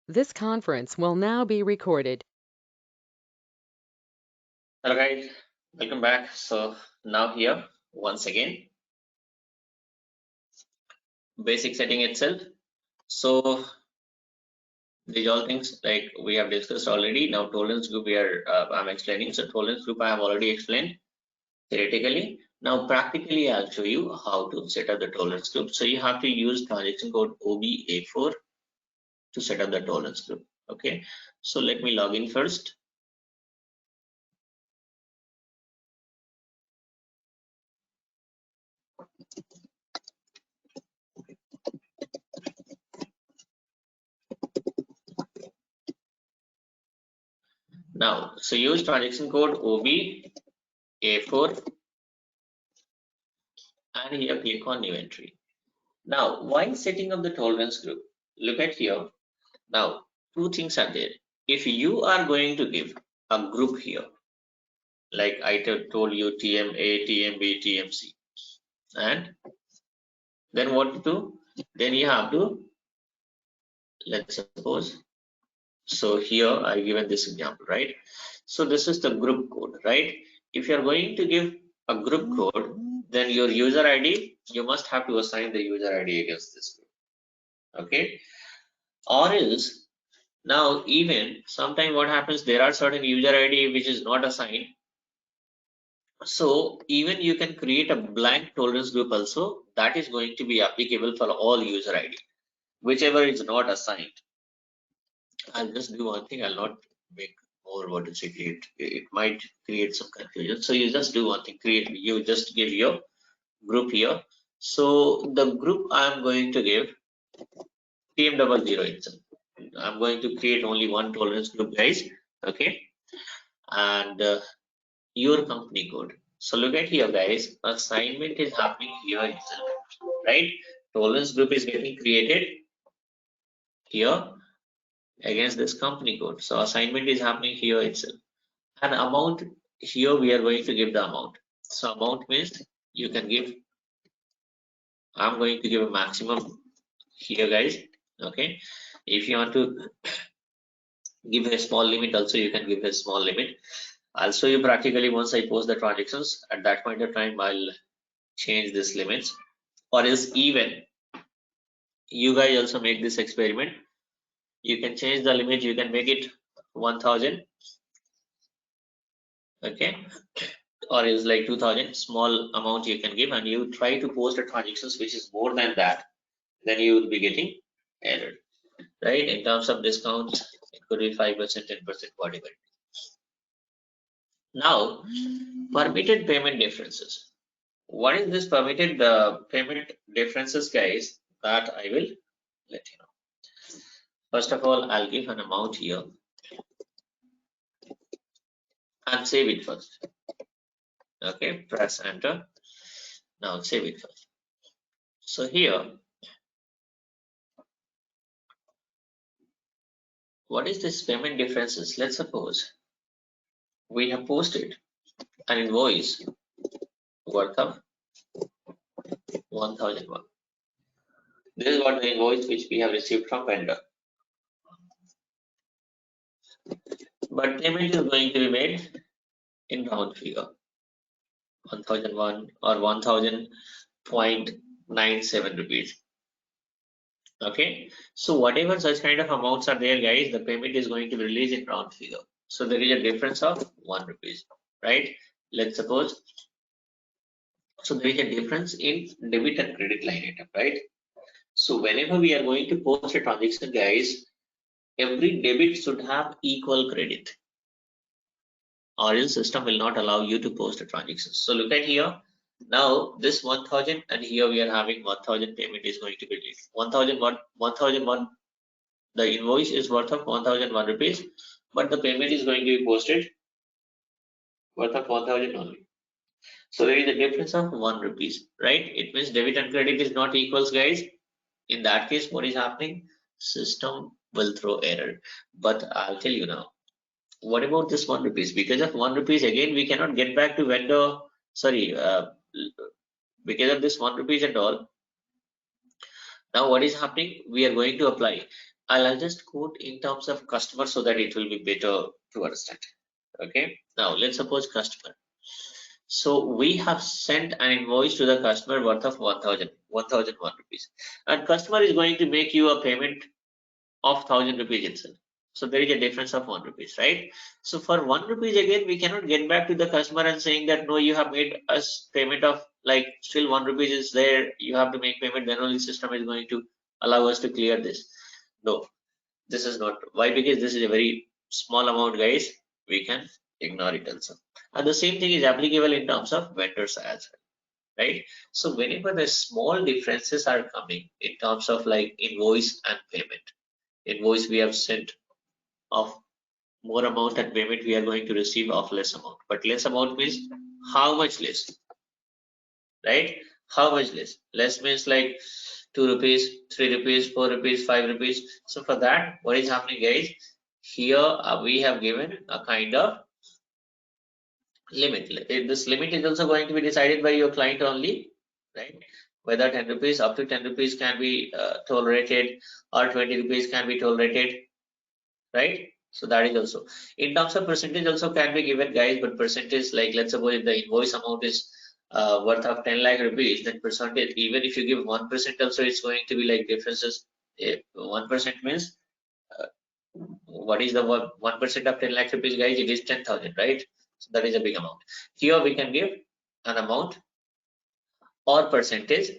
This conference will now be recorded. Hello guys, welcome back. So now here once again, basic setting itself. So these all things like we have discussed already. Now tolerance group I'm explaining. So tolerance group I have already explained theoretically. Now practically I'll show you how to set up the tolerance group. So you have to use transaction code OBA4 to set up the tolerance group. Okay, so let me log in first. Now, so use transaction code OBA4 and here click on new entry. Now, while setting up the tolerance group, look at here. Now, two things are there. If you are going to give a group here, like I told you TMA, TMB, TMC, and then what to do? Then you have to, let's suppose, so here I given this example, right? So this is the group code, right? If you are going to give a group code, then your user ID, you must have to assign the user ID against this group, okay? Or else, now even sometime what happens, there are certain user ID which is not assigned. So even you can create a blank tolerance group also that is going to be applicable for all user ID, whichever is not assigned. I'll just do one thing, I'll not make more what is create. It might create some confusion. So you just do one thing, you just give your group here. So the group I'm going to give TM00 itself. I'm going to create only one tolerance group, guys. Okay, and your company code. So look at here, guys. Assignment is happening here itself, right? Tolerance group is getting created here against this company code. So assignment is happening here itself. And amount, here we are going to give the amount. So amount means you can give, I'm going to give a maximum here, guys. Okay, if you want to give a small limit also, you can give a small limit. I'll show you practically once I post the transactions. At that point of time, I'll change this limits, or else even you guys also make this experiment. You can change the limit, you can make it 1000, okay, or is like 2000, small amount you can give, and you try to post a transactions which is more than that, then you will be getting error, right? In terms of discounts, it could be 5%, 10%, whatever. Now, permitted payment differences. What is this permitted payment differences, guys? That I will let you know. First of all, I'll give an amount here and save it first. Okay, press enter. Now save it first. So here, what is this payment differences? Let's suppose we have posted an invoice worth of 1001. This is what the invoice which we have received from vendor. But payment is going to be made in round figure, 1001 or 1000.97 rupees. Okay, so whatever such kind of amounts are there, guys, the payment is going to be released in round figure. So there is a difference of 1 rupees, right? Let's suppose, so there is a difference in debit and credit line item, right? So whenever we are going to post a transaction, guys, every debit should have equal credit, or else system will not allow you to post a transaction. So look at here. Now this 1000 and here we are having 1000 payment is going to be released. 1001, the invoice is worth of 1001 rupees, but the payment is going to be posted worth of 1000 only. So there is a difference of 1 rupees, right? It means debit and credit is not equals, guys. In that case, what is happening? System will throw error. But I'll tell you now. What about this 1 rupees? Because of 1 rupees, again, we cannot get back to vendor. Sorry, because of this 1 rupees and all. Now, what is happening? We are going to apply. I'll just quote in terms of customer so that it will be better to understand. Okay, now let's suppose customer. So we have sent an invoice to the customer worth of 1001 rupees, and customer is going to make you a payment of 1000 rupees itself. So there is a difference of 1 rupees, right? So for 1 rupees again, we cannot get back to the customer and saying that no, you have made us payment of like still 1 rupees is there. You have to make payment. Then only system is going to allow us to clear this. No, this is not. Why? Because this is a very small amount, guys. We can ignore it also. And the same thing is applicable in terms of vendors as well, right? So whenever the small differences are coming in terms of like invoice and payment, invoice we have sent of more amount and payment we are going to receive of less amount. But less amount means how much less, right? How much less? Less means like 2 rupees, 3 rupees, 4 rupees, 5 rupees. So for that, what is happening, guys? Here we have given a kind of limit. This limit is also going to be decided by your client only, right? Whether 10 rupees up to 10 rupees can be tolerated or 20 rupees can be tolerated, right? So that is also in terms of percentage also can be given, guys, but percentage like let's suppose if the invoice amount is worth of 10 lakh rupees, then percentage even if you give 1% also it's going to be like differences. 1% means uh, what is the 1% of 10 lakh rupees, guys? It is 10,000, right? So that is a big amount. Here we can give an amount or percentage,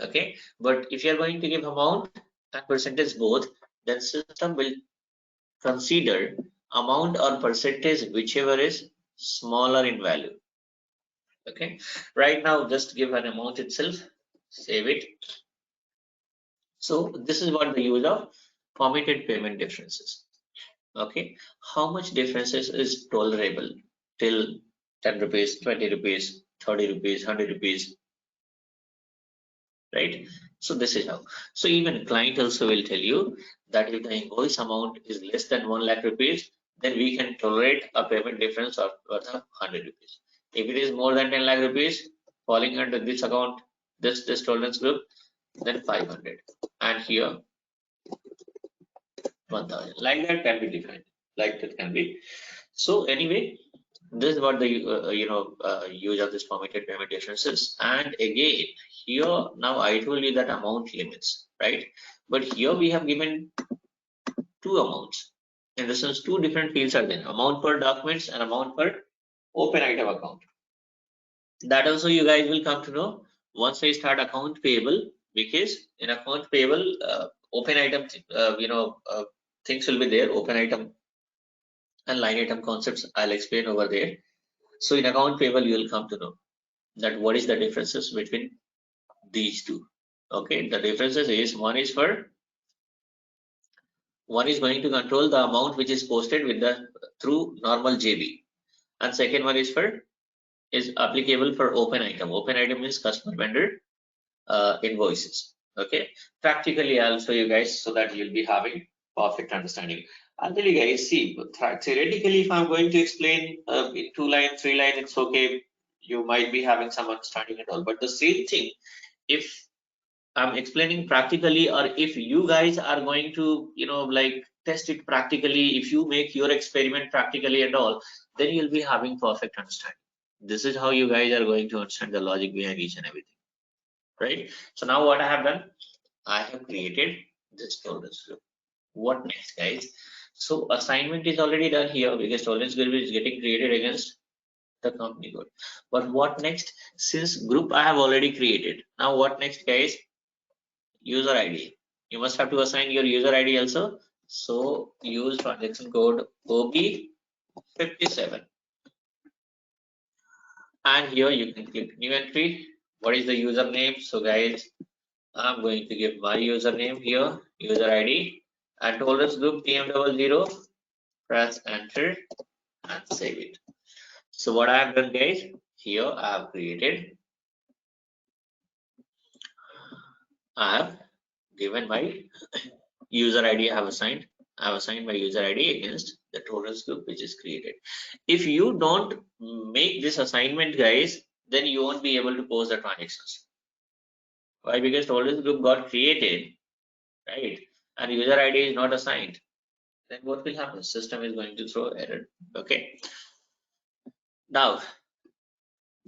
okay? But if you are going to give amount and percentage both, then system will consider amount or percentage whichever is smaller in value. Okay, right now just give an amount itself, save it. So this is what the use of permitted payment differences. Okay, how much differences is tolerable till 10 rupees, 20 rupees, 30 rupees, 100 rupees, right? So this is how. So even client also will tell you that if the invoice amount is less than 1 lakh rupees, then we can tolerate a payment difference of worth of 100 rupees. If it is more than 10 lakh rupees, falling under this account, this tolerance group, then 500. And here 1000. Like that can be defined. Like that can be. So anyway, this is what the use of this permitted payment differences. And again, here now I told you that amount limits, right? But here we have given two amounts. In the sense, two different fields are there: amount per documents and amount per open item account. That also you guys will come to know once I start account payable, because in account payable, open item, things will be there. Open item and line item concepts I'll explain over there. So in account payable, you will come to know that what is the differences between these two. Okay, the differences is one is going to control the amount which is posted with the through normal JB, and second one is applicable for open item. Open item means customer vendor invoices. Okay, practically I'll show you guys so that you'll be having perfect understanding. I'll tell you guys, see, theoretically if I'm going to explain in 2 lines, 3 lines, it's okay. You might be having some understanding and all, but the same thing if I'm explaining practically, or if you guys are going to like test it practically, if you make your experiment practically and all, then you'll be having perfect understanding. This is how you guys are going to understand the logic behind each and everything, right? So now what I have done, I have created this tolerance group. What next, guys? So assignment is already done here because tolerance group is getting created against the company code. But what next? Since group I have already created, now what next, guys? User ID. You must have to assign your user ID also. So use transaction code OB57. And here you can click new entry. What is the username? So guys, I'm going to give my username here, user ID, and tolerance group TM00. Press enter and save it. So what I have done, guys, here I have created, I have given my user ID. I have assigned my user ID against the tolerance group which is created. If you don't make this assignment, guys, then you won't be able to post the transactions. Why? Because tolerance group got created, right? and user ID is not assigned, then what will happen? System is going to throw error. Okay. Now,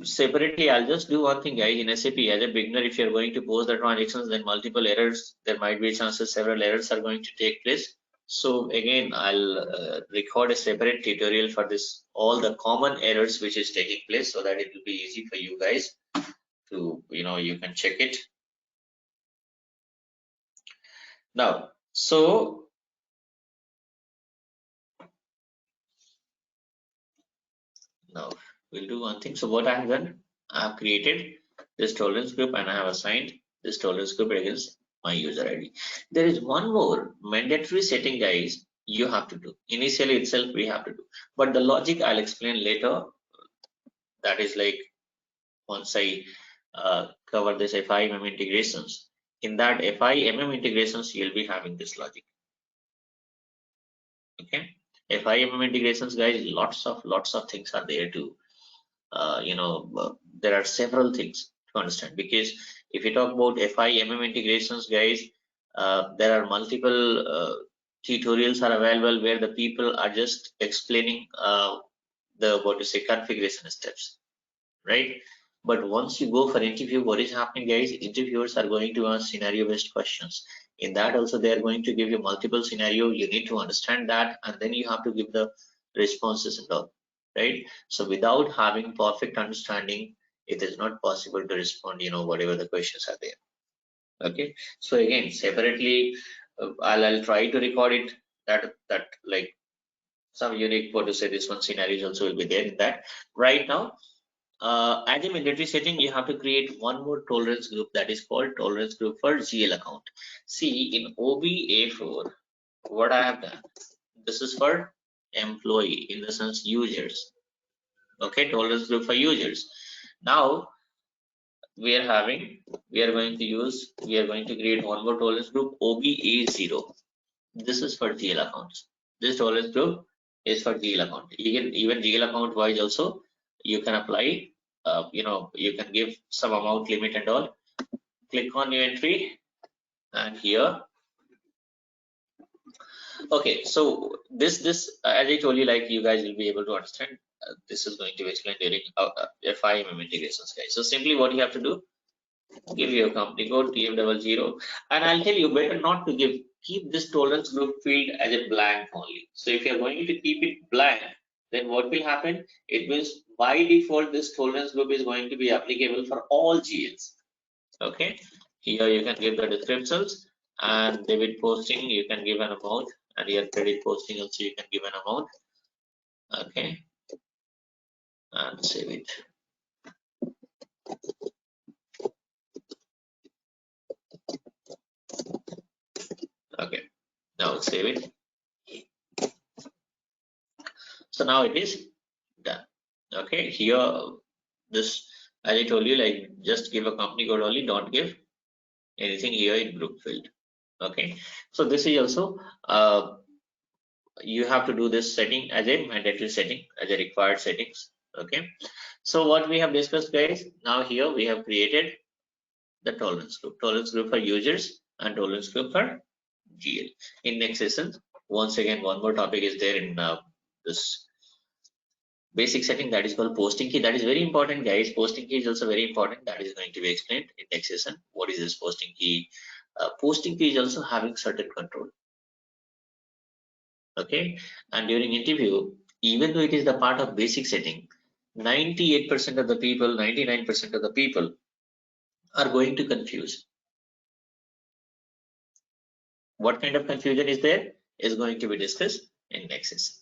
separately, I'll just do one thing, guys. In SAP, as a beginner, if you're going to post the transactions, then multiple errors, there might be chances several errors are going to take place. So again, I'll record a separate tutorial for this, all the common errors which is taking place, so that it will be easy for you guys to, you can check it. Now, so now we'll do one thing. So what I have done, I have created this tolerance group and I have assigned this tolerance group against my user ID. There is one more mandatory setting, guys, you have to do. Initially itself we have to do, but the logic I'll explain later. That is like once I cover this FIMM integrations. In that FIMM integrations, you'll be having this logic. Okay, FIMM integrations, guys, lots of things are there to there are several things to understand, because if you talk about FIMM integrations, guys, there are multiple tutorials are available where the people are just explaining the configuration steps, right? But once you go for interview, what is happening, guys? Interviewers are going to ask scenario based questions. In that also, they are going to give you multiple scenario. You need to understand that, and then you have to give the responses and all, right? So without having perfect understanding, it is not possible to respond, whatever the questions are there. Okay, so again, separately, I'll try to record it, that like some unique, what to say, this one scenarios also will be there in that. Right now, as a mandatory setting, you have to create one more tolerance group, that is called tolerance group for GL account. See, in OBA4, what I have done, this is for employee, in the sense users. Okay, tolerance group for users. Now we are going to create one more tolerance group, OBA0. This is for GL accounts. This tolerance group is for GL account. Even GL account wise also, you can apply, you can give some amount limit and all. Click on new entry, and here, okay, so this as I told you, like, you guys will be able to understand. This is going to be explained during FIMM integrations, guys. So simply what you have to do, give your company code TF00, and I'll tell you, better not to keep this tolerance group field as a blank only. So if you're going to keep it blank, then what will happen? It means by default this tolerance group is going to be applicable for all GLs. Okay, here you can give the descriptions, and debit posting you can give an amount, and here credit posting also you can give an amount. Okay, and save it. Okay, now save it. So now it is done. Okay, here, this, as I told you, like, just give a company code only, don't give anything here in group field. Okay, so this is also you have to do this setting as a mandatory setting, as a required settings. Okay, so what we have discussed, guys, now here we have created the tolerance group for users and tolerance group for GL. In next session, once again, one more topic is there in this basic setting, that is called posting key. That is very important, guys. Posting key is also very important. That is going to be explained in next session. What is this posting key? Posting key is also having certain control. Okay, and during interview, even though it is the part of basic setting, 98% of the people, 99% of the people are going to confuse. What kind of confusion is there is going to be discussed in next session.